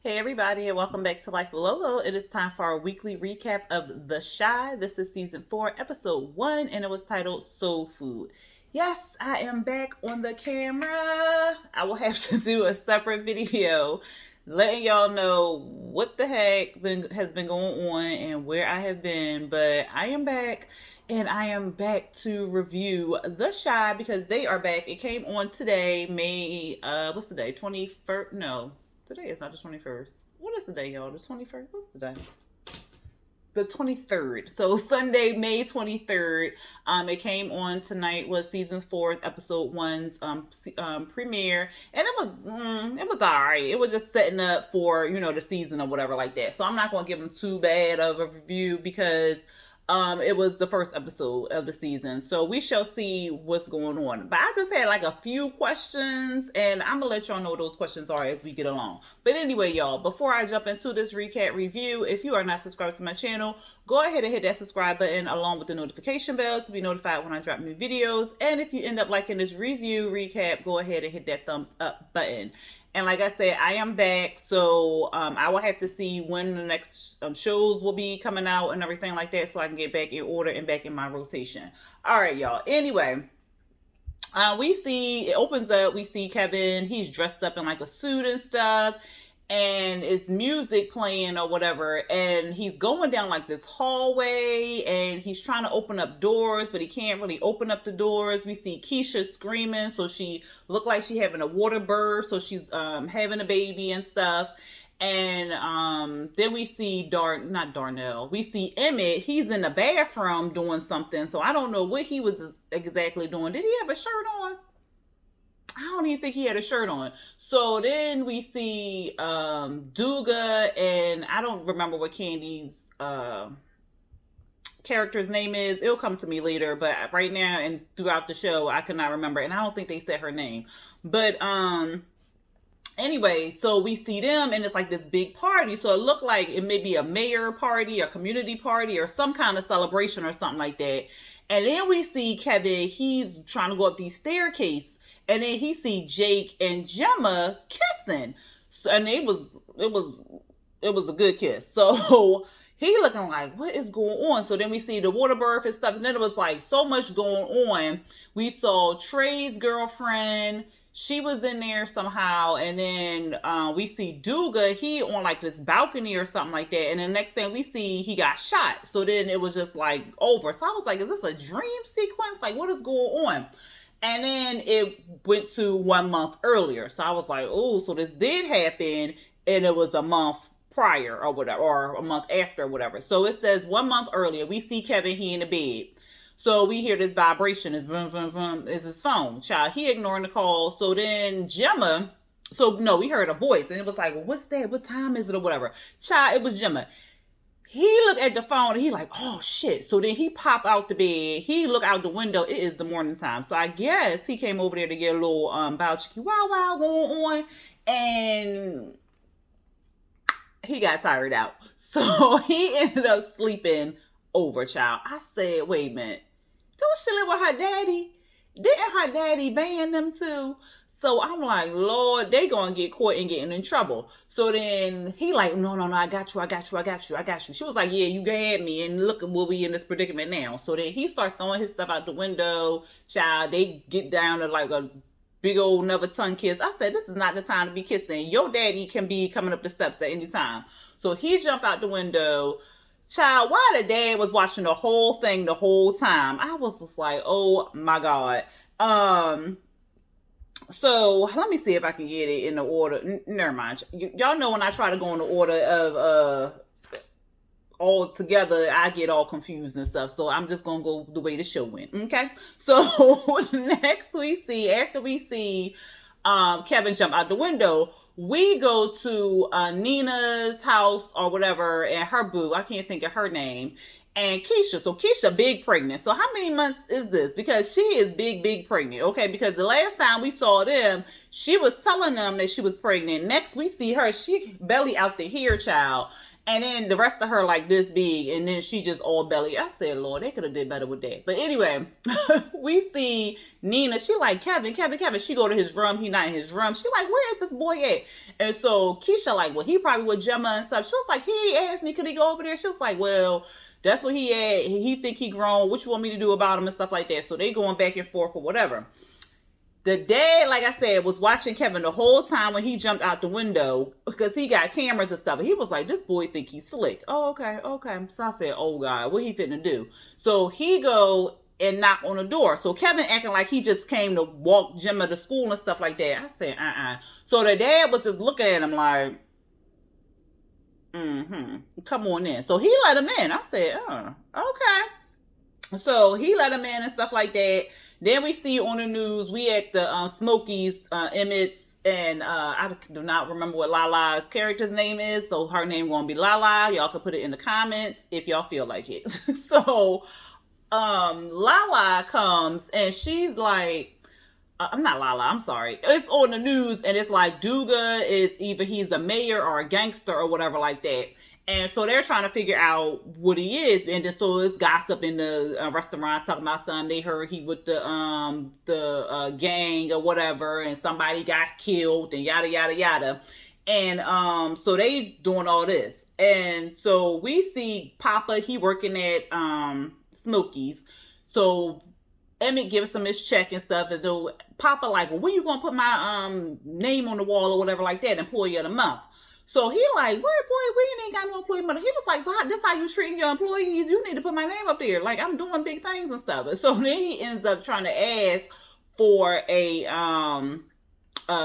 Hey everybody, and welcome back to Life with Lolo. It is time for our weekly recap of The Shy. This is season 4, episode 1, and it was titled Soul Food. Yes, I am back on the camera. I will have to do a separate video letting y'all know what the heck has been going on and where I have been, but I am back. And I am back to review The Shy because they are back. It came on today, May, what's the day? 21st? No, today is not the 21st. What is the day, y'all? The 21st? What's the day? The 23rd. So Sunday, May 23rd. It came on tonight. Was season 4's episode 1's premiere, and it was all right. It was just setting up for the season or whatever like that. So I'm not gonna give them too bad of a review because it was the first episode of the season, so we shall see what's going on. But I just had like a few questions, and I'm gonna let y'all know what those questions are as we get along. But anyway, y'all, before I jump into this recap review, if you are not subscribed to my channel, go ahead and hit that subscribe button along with the notification bell to be notified when I drop new videos. And if you end up liking this review recap, go ahead and hit that thumbs up button. And like I said, I am back, so I will have to see when the next shows will be coming out and everything like that, so I can get back in order and back in my rotation. All right, y'all. Anyway, we see it opens up. We see Kevin. He's dressed up in like a suit and stuff, and it's music playing or whatever, and he's going down like this hallway, and he's trying to open up doors, but he can't really open up the doors. We see Keisha screaming, so she looked like she having a water birth, so she's having a baby and stuff. And then we see not Darnell, we see Emmett. He's in the bathroom doing something, so I don't know what he was exactly doing. Did he have a shirt on? I don't even think he had a shirt on. So then we see Duga, and I don't remember what Candy's character's name is. It'll come to me later, but right now and throughout the show, I could not remember, and I don't think they said her name. But anyway, so we see them, and it's like this big party. So it looked like it may be a mayor party, a community party, or some kind of celebration or something like that. And then we see Kevin. He's trying to go up these staircases. And then he see Jake and Gemma kissing, so, and it was a good kiss. So he looking like, what is going on? So then we see the water birth and stuff, and then it was like so much going on. We saw Trey's girlfriend; she was in there somehow, and then we see Duga. He on like this balcony or something like that, and the next thing we see, he got shot. So then it was just like over. So I was like, is this a dream sequence? Like, what is going on? And then it went to 1 month earlier. So I was like, oh, so this did happen, and it was a month prior or whatever, or a month after or whatever. So it says 1 month earlier. We see Kevin, he in the bed. So we hear this vibration. It's vroom, vroom, vroom. It's his phone. Child, he ignoring the call. So then Gemma, so no, we heard a voice, and it was like, well, what's that? What time is it or whatever? Child, it was Gemma. He looked at the phone and he like, oh shit. So then he pop out the bed. He look out the window. It is the morning time. So I guess he came over there to get a little bow chicky wow wow going on. And he got tired out. So he ended up sleeping over, child. I said, wait a minute. Don't she live with her daddy? Didn't her daddy ban them too? So I'm like, Lord, they gonna get caught and getting in trouble. So then he like, no, I got you. She was like, yeah, you had me, and look at what we in this predicament now. So then he starts throwing his stuff out the window. Child, they get down to like a big old never tongue kiss. I said, this is not the time to be kissing. Your daddy can be coming up the steps at any time. So he jumped out the window. Child, why the dad was watching the whole thing the whole time? I was just like, oh my God. So let me see if I can get it in the order. Never mind. Y'all know when I try to go in the order of all together, I get all confused and stuff. So I'm just gonna go the way the show went. Okay. So next we see, after we see Kevin jump out the window, we go to Nina's house or whatever, and her boo, I can't think of her name, and Keisha. So Keisha big pregnant. So how many months is this? Because she is big pregnant. Okay, because the last time we saw them, she was telling them that she was pregnant. Next we see her, she belly out the hair, child. And then the rest of her like this big, and then she just all belly. I said, Lord, they could have did better with that. But anyway, we see Nina. She like, Kevin. She go to his room. He not in his room. She like, where is this boy at? And so Keisha like, well, he probably with Gemma and stuff. She was like, he asked me, could he go over there? She was like, well, that's what he had. He think he grown. What you want me to do about him and stuff like that. So they going back and forth or whatever. The dad, like I said, was watching Kevin the whole time when he jumped out the window because he got cameras and stuff. And he was like, this boy think he's slick. Oh, okay. So I said, oh, God, what he finna do? So he go and knock on the door. So Kevin acting like he just came to walk Gemma to school and stuff like that. I said, So the dad was just looking at him like, come on in. So he let him in. I said, okay. So he let him in and stuff like that. Then we see on the news, we at the Smokies, Emmett's, and I do not remember what Lala's character's name is, so her name won't be Lala. Y'all can put it in the comments if y'all feel like it. So Lala comes, and she's like, I'm not Lala, I'm sorry. It's on the news, and it's like Duga is either he's a mayor or a gangster or whatever like that. And so they're trying to figure out what he is. And then so it's gossip in the restaurant talking about something. They heard he with the gang or whatever, and somebody got killed and yada, yada, yada. And so they doing all this. And so we see Papa, he working at Smokies. So Emmett gives him his check and stuff, as though Papa like, well, when you gonna put my name on the wall or whatever like that, employee of the month? So he like, what, boy, we ain't got no employee money. He was like, so this how you treating your employees? You need to put my name up there. Like, I'm doing big things and stuff. And so then he ends up trying to ask for a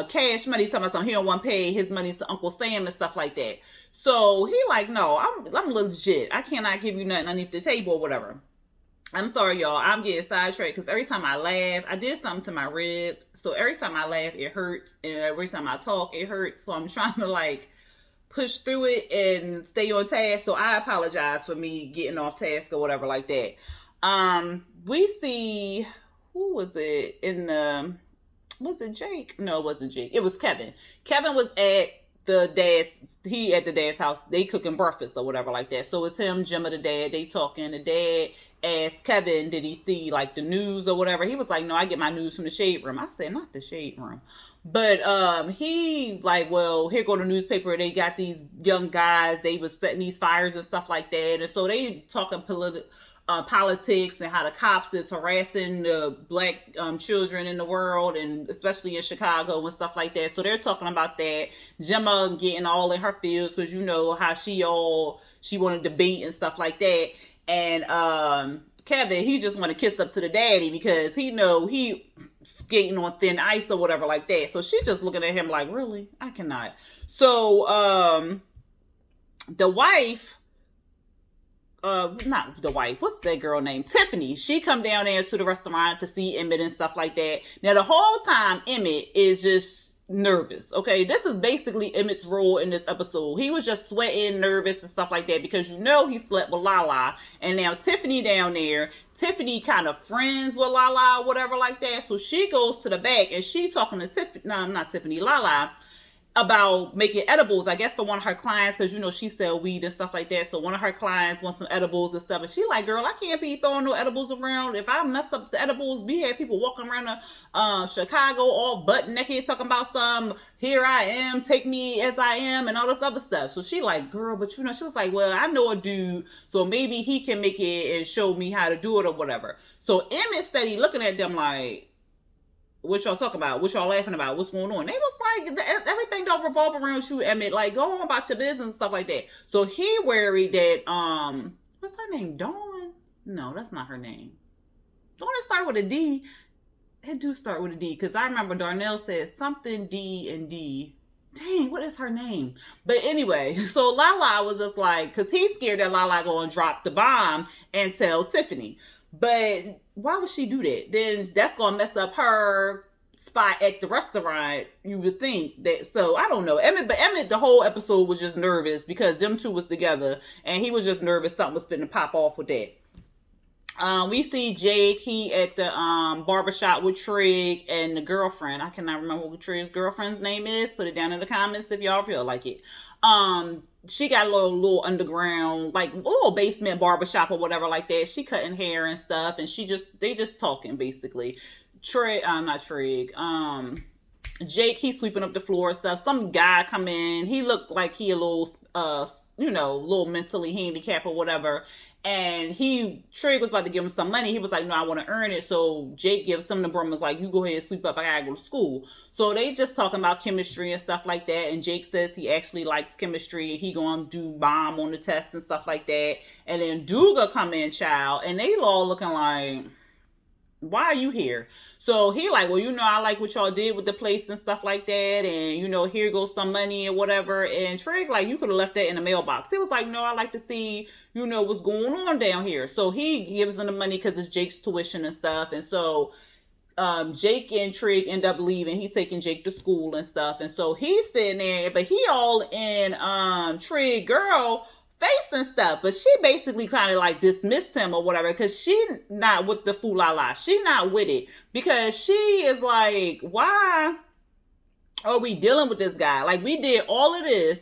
cash money. He's talking about something. He don't want to pay his money to Uncle Sam and stuff like that. So he like, no, I'm legit. I cannot give you nothing underneath the table or whatever. I'm sorry, y'all. I'm getting sidetracked because every time I laugh, I did something to my rib. So every time I laugh, it hurts. And every time I talk, it hurts. So I'm trying to like push through it and stay on task. So I apologize for me getting off task or whatever like that. We see, who was it in the, was it Jake? No, it wasn't Jake. It was Kevin. Kevin was at the dad's house. They cooking breakfast or whatever like that. So it's him, Gemma, the dad. They talking. The dad asked Kevin, did he see like the news or whatever? He was like, no, I get my news from the shade room. I said, not the shade room. But he like, well, here go the newspaper. They got these young guys. They was setting these fires and stuff like that. And so they talking politics and how the cops is harassing the black children in the world, and especially in Chicago and stuff like that. So they're talking about that. Gemma getting all in her feels because you know how she want to debate and stuff like that. And Kevin, he just want to kiss up to the daddy because he know he skating on thin ice or whatever like that. So she's just looking at him like, really? I cannot. So the wife, not the wife, what's that girl named? Tiffany. She come down there to the restaurant to see Emmett and stuff like that. Now the whole time Emmett is just nervous. Okay, this is basically Emmett's role in this episode. He was just sweating, nervous and stuff like that because you know he slept with Lala, and now Tiffany down there. Tiffany kind of friends with Lala or whatever like that. So she goes to the back and she talking to Tiffany, no, not Tiffany, Lala, about making edibles, I guess, for one of her clients, because you know she sell weed and stuff like that. So one of her clients wants some edibles and stuff, and she like, girl, I can't be throwing no edibles around. If I mess up the edibles, we had people walking around Chicago all butt naked talking about some, here I am, take me as I am, and all this other stuff. So she like, girl, but you know, she was like, well, I know a dude, so maybe he can make it and show me how to do it or whatever. So Emmett steady looking at them like, what y'all talking about? What y'all laughing about? What's going on? They was like, everything don't revolve around you, Emmett. Like, go on about your business and stuff like that. So he worried that, what's her name? Dawn? No, that's not her name. Don't it start with a D? It do start with a D, because I remember Darnell said something D and D. Dang, what is her name? But anyway, so Lala was just like, because he's scared that Lala going to drop the bomb and tell Tiffany. But why would she do that? Then that's going to mess up her spot at the restaurant, you would think that. So I don't know. Emmett, the whole episode was just nervous because them two was together and he was just nervous something was finna pop off with that. We see Jake. He at the barbershop with Trig and the girlfriend. I cannot remember what Trig's girlfriend's name is. Put it down in the comments if y'all feel like it. She got a little underground, like a little basement barbershop or whatever like that. She cutting hair and stuff, and they just talking basically. Trig, not Trig. Jake, he's sweeping up the floor and stuff. Some guy come in. He looked like he a little, a little mentally handicapped or whatever. And Trig was about to give him some money. He was like, no, I want to earn it. So Jake gives him the broom, was like, you go ahead and sweep up. I gotta go to school. So they just talking about chemistry and stuff like that. And Jake says he actually likes chemistry and he gonna do bomb on the test and stuff like that. And then Duga come in, child, and they all looking like, why are you here? So he like, well, I like what y'all did with the place and stuff like that, and here goes some money and whatever. And Trig like, you could have left that in the mailbox. He was like, no, I like to see what's going on down here. So he gives them the money because it's Jake's tuition and stuff. And so Jake and Trig end up leaving. He's taking Jake to school and stuff. And so he's sitting there, but he all in Trig girl face and stuff, but she basically kind of like dismissed him or whatever because she not with the fool la la. She not with it because she is like, why are we dealing with this guy? Like, we did all of this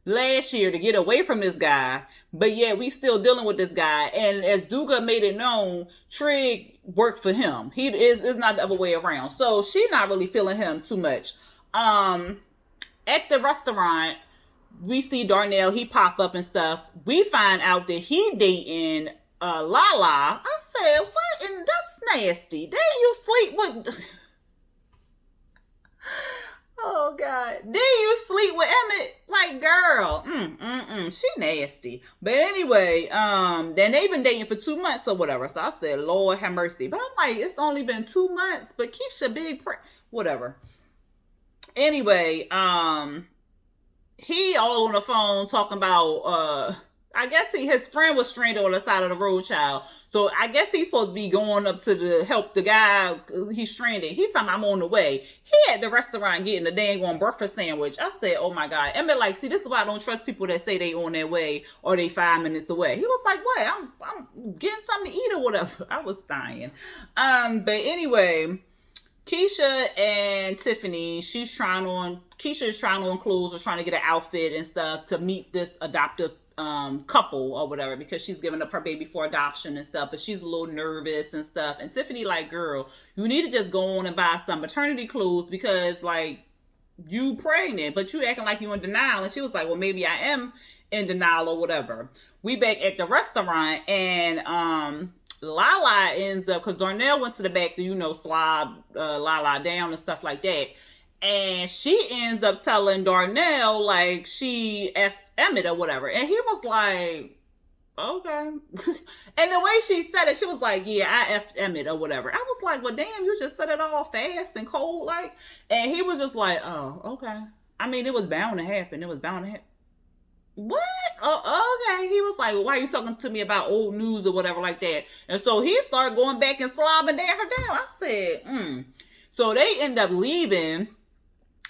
last year to get away from this guy, but yet we still dealing with this guy. And as Duga made it known, Trig worked for him. He is not the other way around. So she not really feeling him too much. At the restaurant, we see Darnell, he pop up and stuff. We find out that he dating Lala. I said, what? And that's nasty. Didn't you sleep with... Oh, God. Didn't you sleep with Emmett? Like, girl. She nasty. But anyway, then they've been dating for 2 months or whatever. So I said, Lord have mercy. But I'm like, it's only been 2 months. But Keisha big... whatever. Anyway, he all on the phone talking about, I guess his friend was stranded on the side of the road, child. So I guess he's supposed to be going up to help the guy. He's stranded. He's talking about, I'm on the way. He at the restaurant getting a dang on breakfast sandwich. I said, oh my God. Emmett like, see, this is why I don't trust people that say they on their way or they 5 minutes away. He was like, what? I'm getting something to eat or whatever. I was dying. But anyway, Keisha and Tiffany, Keisha is trying on clothes or trying to get an outfit and stuff to meet this adoptive couple or whatever, because she's giving up her baby for adoption and stuff, but she's a little nervous and stuff. And Tiffany like, girl, you need to just go on and buy some maternity clothes because like you pregnant, but you acting like you in denial. And she was like, well, maybe I am in denial or whatever. We back at the restaurant and Lala ends up, because Darnell went to the back to, slob Lala down and stuff like that. And she ends up telling Darnell, like, she F Emmett or whatever. And he was like, okay. And the way she said it, she was like, yeah, I F Emmett or whatever. I was like, well, damn, you just said it all fast and cold, like. And he was just like, oh, okay. I mean, it was bound to happen. It was bound to happen. What? Oh, okay. He was like, why are you talking to me about old news or whatever like that? And so he started going back and slobbing her down. I said, So they end up leaving.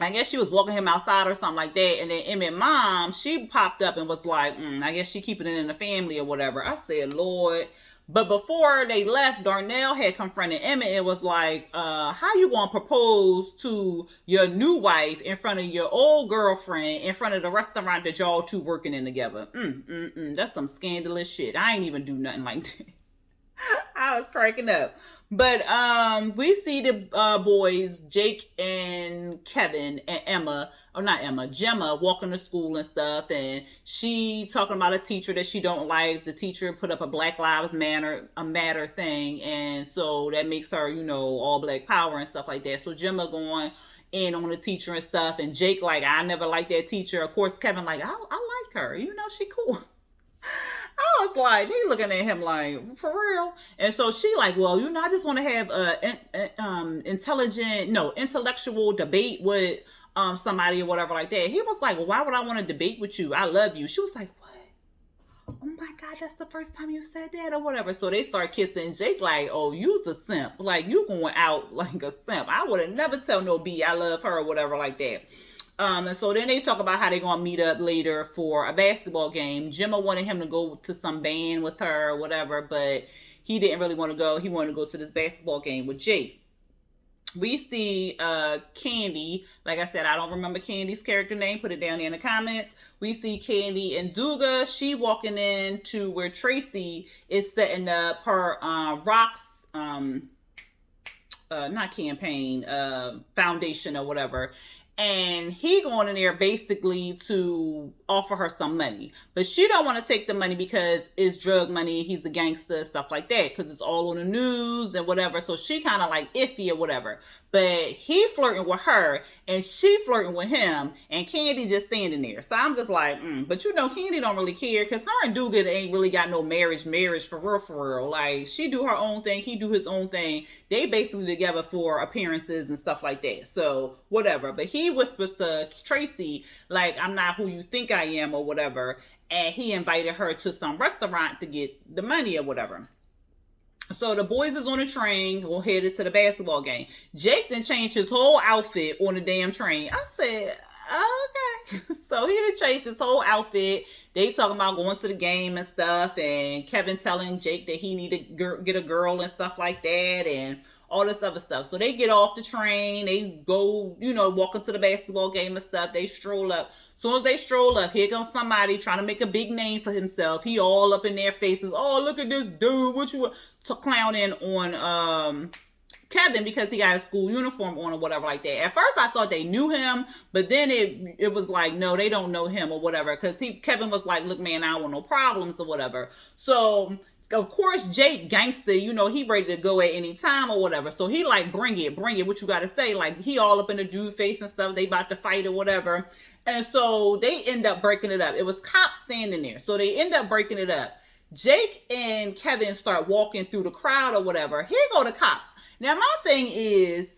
I guess she was walking him outside or something like that. And then Emmett's mom, she popped up and was like, I guess she keeping it in the family or whatever. I said, Lord. But before they left, Darnell had confronted Emmett and was like, how you gonna propose to your new wife in front of your old girlfriend in front of the restaurant that y'all two working in together? That's some scandalous shit. I ain't even do nothing like that. I was cracking up. But we see the boys, Jake and Kevin and Gemma walking to school and stuff, and she talking about a teacher that she don't like. The teacher put up a Black Lives Matter thing, and so that makes her, all black power and stuff like that. So Gemma going in on the teacher and stuff, and Jake like, I never liked that teacher. Of course, Kevin like, I like her. She cool. I was like, they looking at him like, for real? And so she like, well, I just want to have intellectual debate with somebody or whatever like that. He was like, well, why would I want to debate with you? I love you. She was like, what? Oh my God, that's the first time you said that or whatever. So they start kissing. Jake like, oh, you's a simp. Like, you going out like a simp. I would have never tell no B I love her or whatever like that. And so then they talk about how they're going to meet up later for a basketball game. Gemma wanted him to go to some band with her or whatever, but he didn't really want to go. He wanted to go to this basketball game with Jake. We see Candy. Like I said, I don't remember Candy's character name. Put it down there in the comments. We see Candy and Duga. She walking in to where Tracy is setting up her rocks, not campaign, foundation or whatever. And he going in there basically to offer her some money. But she don't want to take the money because it's drug money. He's a gangster, stuff like that. Because it's all on the news and whatever. So she kind of like iffy or whatever. But he flirting with her and she flirting with him. And Candy just standing there. So I'm just like, But you know, Candy don't really care. Because her and Dugan ain't really got no marriage for real. Like, she do her own thing. He do his own thing. They basically together for appearances and stuff like that. So, whatever. But he whispers to Tracy, like, I'm not who you think I am or whatever. And he invited her to some restaurant to get the money or whatever. So the boys is on the train, headed to the basketball game. Jake then changed his whole outfit on the damn train. I said, okay. So he done changed his whole outfit. They talking about going to the game and stuff. And Kevin telling Jake that he need to get a girl and stuff like that. And all this other stuff. So they get off the train. They go, walk into the basketball game and stuff. They stroll up. As soon as they stroll up, here comes somebody trying to make a big name for himself. He all up in their faces. Oh, look at this dude. What you clowning on Kevin because he got his school uniform on or whatever like that. At first I thought they knew him, but then it was like, no, they don't know him or whatever. Because Kevin was like, look, man, I don't want no problems or whatever. So of course, Jake gangster, he ready to go at any time or whatever. So he like, bring it, what you got to say. Like, he all up in the dude face and stuff. They about to fight or whatever. And so they end up breaking it up. It was cops standing there. So they end up breaking it up. Jake and Kevin start walking through the crowd or whatever. Here go the cops. Now, my thing is,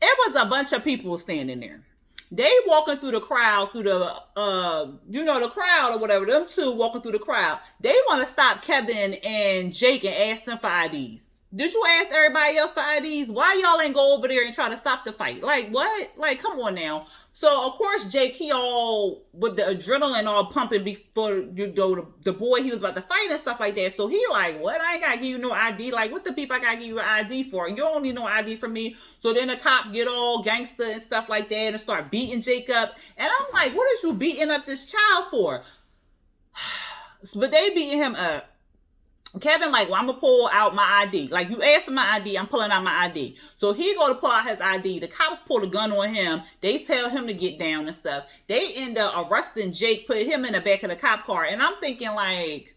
it was a bunch of people standing there. They walking through the crowd, through the, the crowd or whatever. Them two walking through the crowd. They want to stop Kevin and Jake and ask them for IDs. Did you ask everybody else for IDs? Why y'all ain't go over there and try to stop the fight? Like, what? Like, come on now. So, of course, Jake, he all, with the adrenaline all pumping before, the boy he was about to fight and stuff like that. So, he like, what? I ain't got to give you no ID. Like, what the people I got to give you an ID for? You don't need no ID from me. So, then the cop get all gangster and stuff like that and start beating Jake up. And I'm like, what is you beating up this child for? But they beating him up. Kevin like, well, I'm going to pull out my ID. Like, you asked for my ID, I'm pulling out my ID. So he go to pull out his ID. The cops pull a gun on him. They tell him to get down and stuff. They end up arresting Jake, put him in the back of the cop car. And I'm thinking like,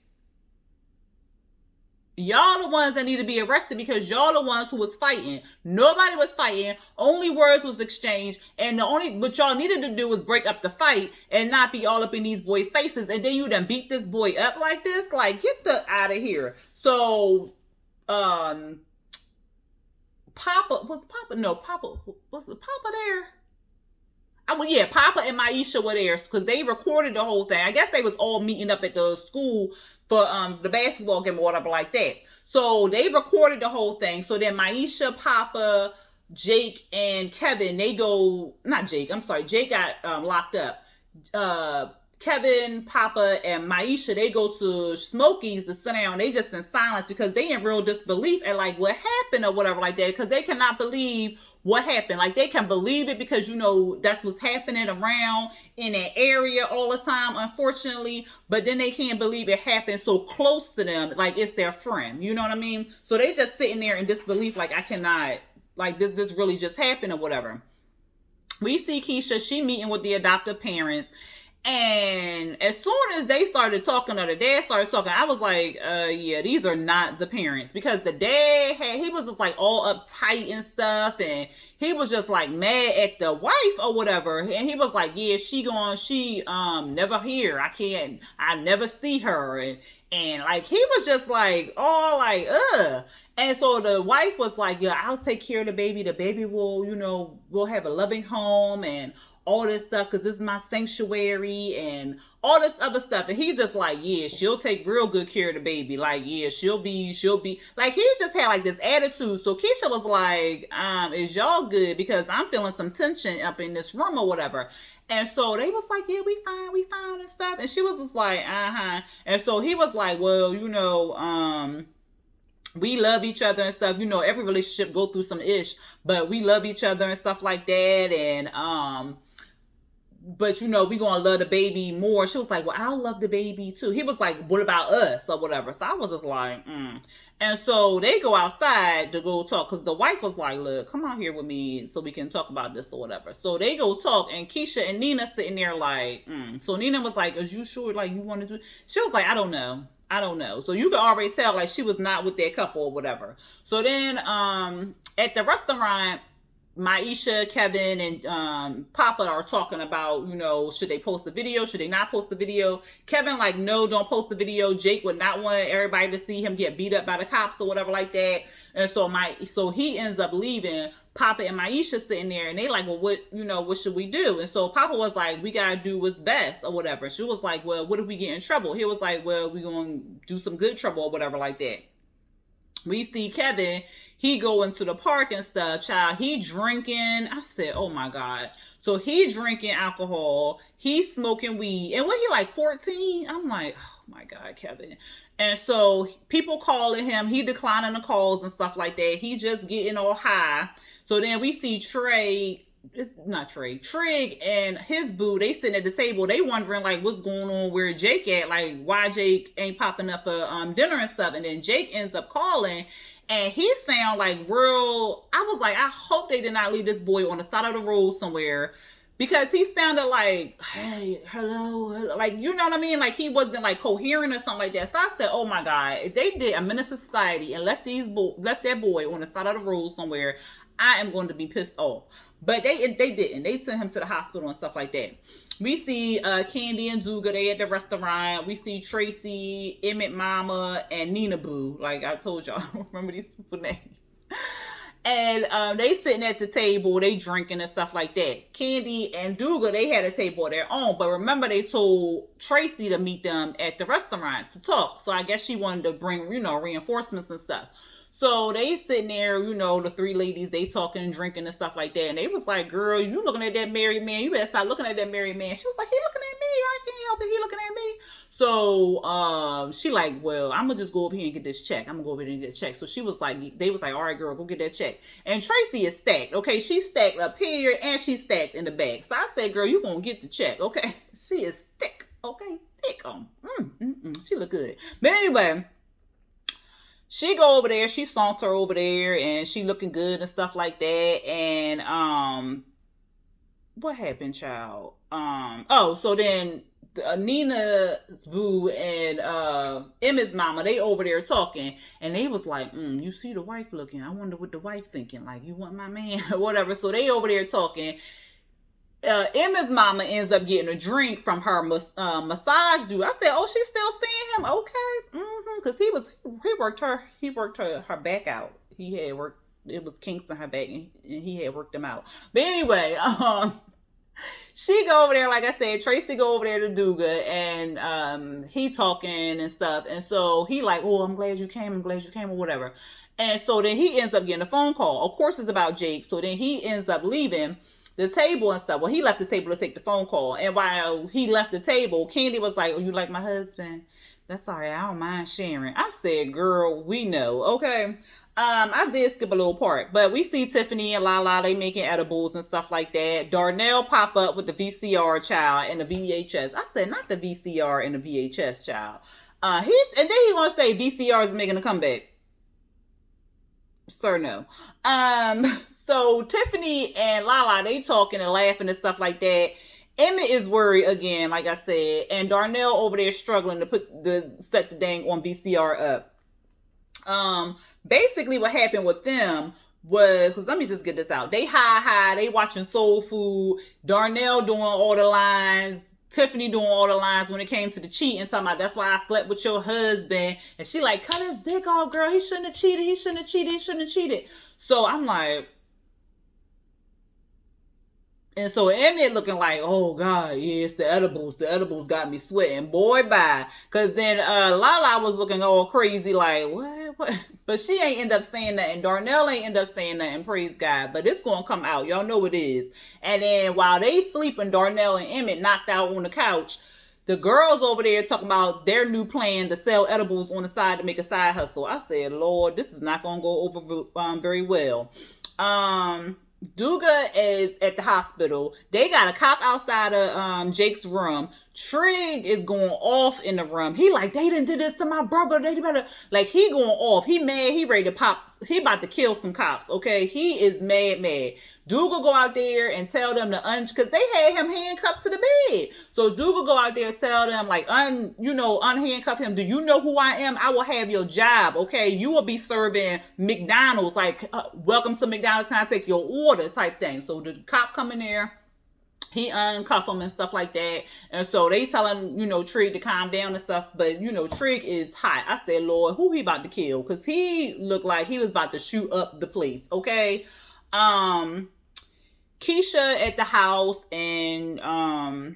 y'all the ones that need to be arrested because y'all the ones who was fighting. Nobody was fighting. Only words was exchanged. And what y'all needed to do was break up the fight and not be all up in these boys' faces. And then you done beat this boy up like this. Like, get the out of here. So, was Papa there? Papa and Maisha were there because they recorded the whole thing. I guess they was all meeting up at the school for the basketball game or whatever like that. So they recorded the whole thing. So then Maisha, Papa, Jake, and Kevin, Jake got locked up. Kevin, Papa, and Maisha, they go to Smokey's to sit down. They just in silence because they in real disbelief at like what happened or whatever like that because they cannot believe what happened. Like, they can believe it because, that's what's happening around in that area all the time, unfortunately. But then they can't believe it happened so close to them, like it's their friend. You know what I mean? So they just sitting there in disbelief, like, I cannot, like, this really just happened or whatever. We see Keisha, she meeting with the adoptive parents. And as soon as they started talking, or the dad started talking, I was like, yeah, these are not the parents. Because the dad he was just like all uptight and stuff. And he was just like mad at the wife or whatever. And he was like, yeah, she never here. I never see her. And like, he was just like, all like, ugh. And so the wife was like, yeah, I'll take care of the baby. The baby will, we'll have a loving home and all this stuff because this is my sanctuary and all this other stuff. And he's just like, yeah, she'll take real good care of the baby. Like, yeah, she'll be like, he just had like this attitude. So Keisha was like, is y'all good? Because I'm feeling some tension up in this room or whatever. And so they was like, yeah, we fine and stuff. And she was just like, uh-huh. And so he was like, well, we love each other and stuff. You know, every relationship go through some ish, but we love each other and stuff like that. And but you know, we gonna love the baby more. She was like, well, I'll love the baby too. He was like, what about us or whatever? So I was just like, And so they go outside to go talk because the wife was like, look, come out here with me so we can talk about this or whatever. So they go talk, and Keisha and Nina sitting there like, So Nina was like, is you sure like you want to do? She was like, I don't know. I don't know. So you can already tell like she was not with that couple or whatever. So then at the restaurant, Maisha, Kevin, and Papa are talking about, you know, should they post the video? Should they not post the video? Kevin like, no, don't post the video. Jake would not want everybody to see him get beat up by the cops or whatever like that. And so he ends up leaving. Papa and Maisha sitting there, and they like, well, what should we do? And so Papa was like, we gotta do what's best or whatever. She was like, well, what if we get in trouble? He was like, well, we gonna do some good trouble or whatever like that. We see Kevin, he go into the park and stuff, child. He drinking. I said, oh my God. So he drinking alcohol. He smoking weed. And when he like 14, I'm like, oh my God, Kevin. And so people calling him, he declining the calls and stuff like that. He just getting all high. So then we see Trig and his boo, they sitting at the table. They wondering like what's going on, where Jake at, like why Jake ain't popping up for dinner and stuff. And then Jake ends up calling, and he sound like real. I was like, I hope they did not leave this boy on the side of the road somewhere, because he sounded like, hey, hello, like, you know what I mean? Like he wasn't like coherent or something like that. So I said, oh my God, if they did a menace to society and left that boy on the side of the road somewhere, I am going to be pissed off. But they didn't. They sent him to the hospital and stuff like that. We see Candy and Zuga, they at the restaurant. We see Tracy, Emmett Mama, and Nina Boo. Like I told y'all, I don't remember these people's names. And they sitting at the table, they drinking and stuff like that. Candy and Duga, they had a table of their own. But remember, they told Tracy to meet them at the restaurant to talk. So I guess she wanted to bring, reinforcements and stuff. So they sitting there, the three ladies, they talking and drinking and stuff like that. And they was like, girl, you looking at that married man. You better stop looking at that married man. She was like, he looking at me. I can't help it. He looking at me. So she like, well, I'm going to just go over here and get this check. I'm going to go over here and get a check. So she was like, they was like, all right, girl, go get that check. And Tracy is stacked. Okay, she's stacked up here and she's stacked in the back. So I said, girl, you going to get the check. Okay, she is thick. Okay, thick on. She look good. But anyway, she go over there, she saunter over there, and she looking good and stuff like that. And what happened, child? So then Nina's boo and Emma's mama, they over there talking, and they was like, you see the wife looking. I wonder what the wife thinking. Like, you want my man or whatever. So they over there talking. Emma's mama ends up getting a drink from her massage dude. I said, oh, she's still seeing him? Okay. Because he worked her back out. He had worked, it was kinks in her back, and he had worked them out. But anyway, she go over there, like I said, Tracy go over there to Duga, and he talking and stuff. And so he like, oh, I'm glad you came, or whatever. And so then he ends up getting a phone call. Of course, it's about Jake. So then he ends up leaving the table and stuff. Well, he left the table to take the phone call. And while he left the table, Candy was like, oh, you like my husband? That's all right. I don't mind sharing. I said, girl, we know. Okay. I did skip a little part, but we see Tiffany and Lala, they making edibles and stuff like that. Darnell pop up with the VCR child and the VHS. I said, not the VCR and the VHS child. And then he want to say VCR is making a comeback. Sir, no. So Tiffany and Lala, they talking and laughing and stuff like that. Emmett is worried again, like I said, and Darnell over there struggling to set the dang on VCR up. Basically what happened with them was, because let me just get this out. They they watching Soul Food. Darnell doing all the lines. Tiffany doing all the lines when it came to the cheating, talking about that's why I slept with your husband. And she like, cut his dick off, girl. He shouldn't have cheated. So I'm like, and so Emmett looking like, oh God, yeah, it's the edibles. The edibles got me sweating. Boy, bye. Because then Lala was looking all crazy like, what? But she ain't end up saying nothing. Darnell ain't end up saying nothing, praise God. But it's going to come out. Y'all know it is. And then while they sleeping, Darnell and Emmett knocked out on the couch. The girls over there talking about their new plan to sell edibles on the side to make a side hustle. I said, Lord, this is not going to go over very well. Duga is at the hospital. They got a cop outside of Jake's room. Trig is going off in the room. He like, they didn't do this to my brother. They better, like, he going off. He mad. He ready to pop. He about to kill some cops. Okay, he is mad. Dougal go out there and tell them to because they had him handcuffed to the bed. So Dougal go out there and tell them, like, unhandcuff him. Do you know who I am? I will have your job, okay? You will be serving McDonald's, like, welcome to McDonald's, can I take your order type thing. So the cop come in there, he uncuff him and stuff like that. And so they tell him, Trig to calm down and stuff. But, Trig is hot. I said, Lord, who he about to kill? Because he looked like he was about to shoot up the place, okay? Keisha at the house, and I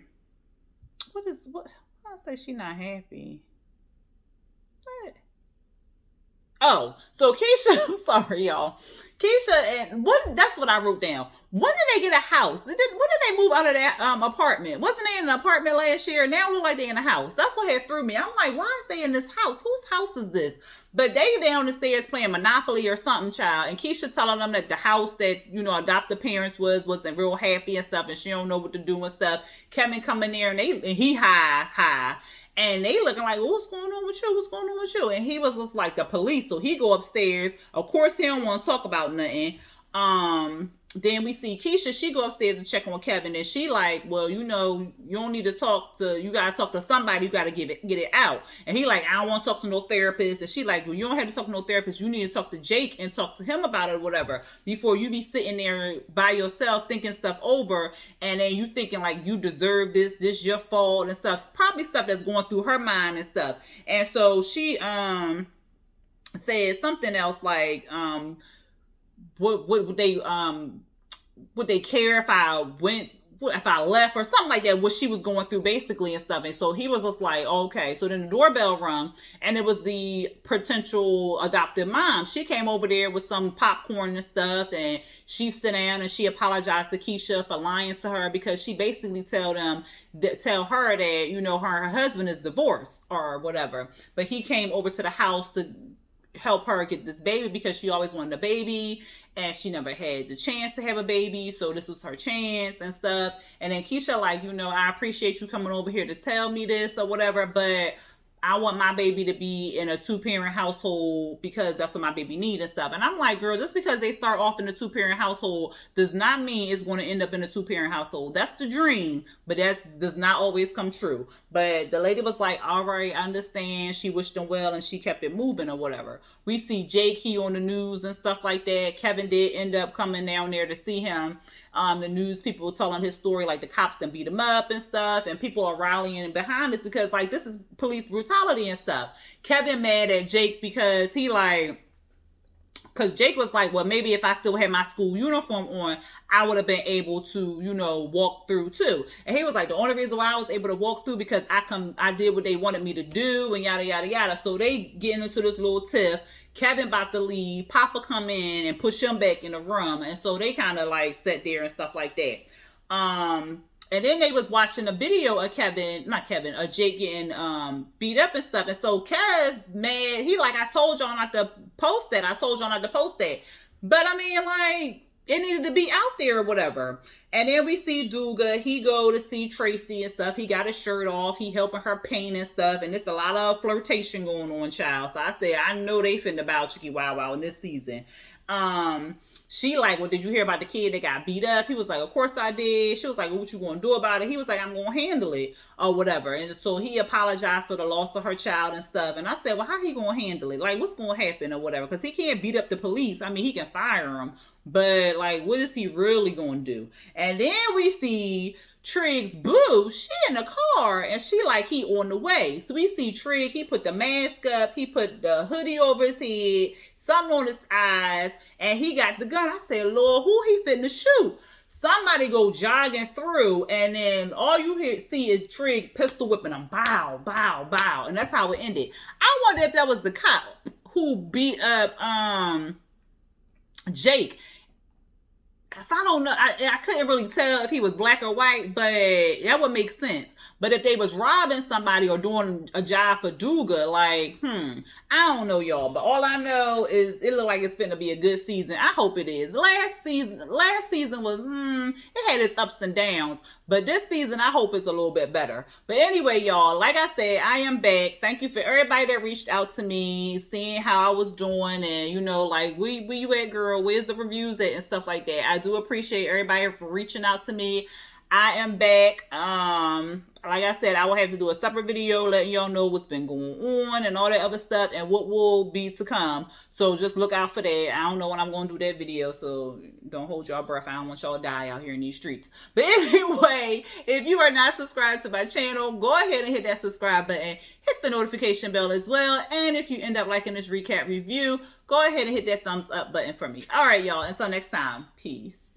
say she not happy. What? Oh, so Keisha, I'm sorry, y'all. Keisha and that's what I wrote down. When did they get a house? When did they move out of that apartment? Wasn't they in an apartment last year? Now it look like they in a house. That's what had threw me. I'm like, why is they in this house? Whose house is this? But they down the stairs playing Monopoly or something, child. And Keisha telling them that the house that, adopted parents wasn't real happy and stuff, and she don't know what to do and stuff. Kevin coming there and he high. And they looking like, well, what's going on with you? What's going on with you? And he was just like the police. So he go upstairs. Of course, he don't want to talk about nothing. Then we see Keisha, she go upstairs and check on Kevin, and she like, well, you don't need to you gotta talk to somebody, you gotta get it out. And he like, I don't want to talk to no therapist. And she like, well, you don't have to talk to no therapist, you need to talk to Jake and talk to him about it or whatever, before you be sitting there by yourself thinking stuff over, and then you thinking like you deserve this your fault and stuff, probably stuff that's going through her mind and stuff. And so she said something else like, would they care if I left or something like that, what she was going through basically and stuff. And so he was just like, okay. So then the doorbell rung, and it was the potential adoptive mom. She came over there with some popcorn and stuff, and she sat down and she apologized to Keisha for lying to her, because she basically tell her that, her husband is divorced or whatever. But he came over to the house to help her get this baby because she always wanted a baby and she never had the chance to have a baby, so this was her chance and stuff. And then Keisha like, I appreciate you coming over here to tell me this or whatever, but I want my baby to be in a 2-parent household because that's what my baby needs and stuff. And I'm like, girl, just because they start off in a 2-parent household does not mean it's going to end up in a 2-parent household. That's the dream, but that does not always come true. But the lady was like, all right, I understand. She wished them well and she kept it moving or whatever. We see Jake, he on the news and stuff like that. Kevin did end up coming down there to see him. The news people telling his story, like the cops then beat him up and stuff, and people are rallying behind this because like this is police brutality and stuff. Kevin mad at Jake because Jake was like, well, maybe if I still had my school uniform on, I would have been able to, walk through too. And he was like, the only reason why I was able to walk through because I did what they wanted me to do and yada, yada, yada. So they getting into this little tiff. Kevin about to leave. Papa come in and push him back in the room. And so they kind of like sat there and stuff like that. And then they was watching a video of Jake getting beat up and stuff. And so Kev, man, he like, I told y'all not to post that. But I mean, like, it needed to be out there or whatever. And then we see Duga. He go to see Tracy and stuff. He got his shirt off. He helping her paint and stuff. And it's a lot of flirtation going on, child. So I said, I know they finna bow Chicky Wow Wow in this season. She like, well, did you hear about the kid that got beat up? He was like, of course I did. She was like, well, what you gonna do about it? He was like, I'm gonna handle it or whatever. And so he apologized for the loss of her child and stuff. And I said, well, how he gonna handle it? Like, what's gonna happen or whatever? Because he can't beat up the police. I mean, he can fire them, but like, what is he really gonna do? And then we see Trig's boo, she in the car and she like, he on the way. So we see Trig, he put the mask up, he put the hoodie over his head, something on his eyes, and he got the gun. I said, Lord, who he finna shoot? Somebody go jogging through, and then all you see is Trig pistol whipping him. Bow, bow, bow. And that's how it ended. I wonder if that was the cop who beat up Jake. Because I don't know. I couldn't really tell if he was black or white, but that would make sense. But if they was robbing somebody or doing a job for Duga, like, I don't know, y'all. But all I know is it look like it's finna be a good season. I hope it is. Last season was, it had its ups and downs. But this season, I hope it's a little bit better. But anyway, y'all, like I said, I am back. Thank you for everybody that reached out to me, seeing how I was doing, and you know, like, where you at, girl? Where's the reviews at and stuff like that. I do appreciate everybody for reaching out to me. I am back. Like I said, I will have to do a separate video letting y'all know what's been going on and all that other stuff and what will be to come. So just look out for that. I don't know when I'm going to do that video, so don't hold y'all breath. I don't want y'all to die out here in these streets. But anyway, if you are not subscribed to my channel, go ahead and hit that subscribe button. Hit the notification bell as well. And if you end up liking this recap review, go ahead and hit that thumbs up button for me. All right, y'all. Until next time. Peace.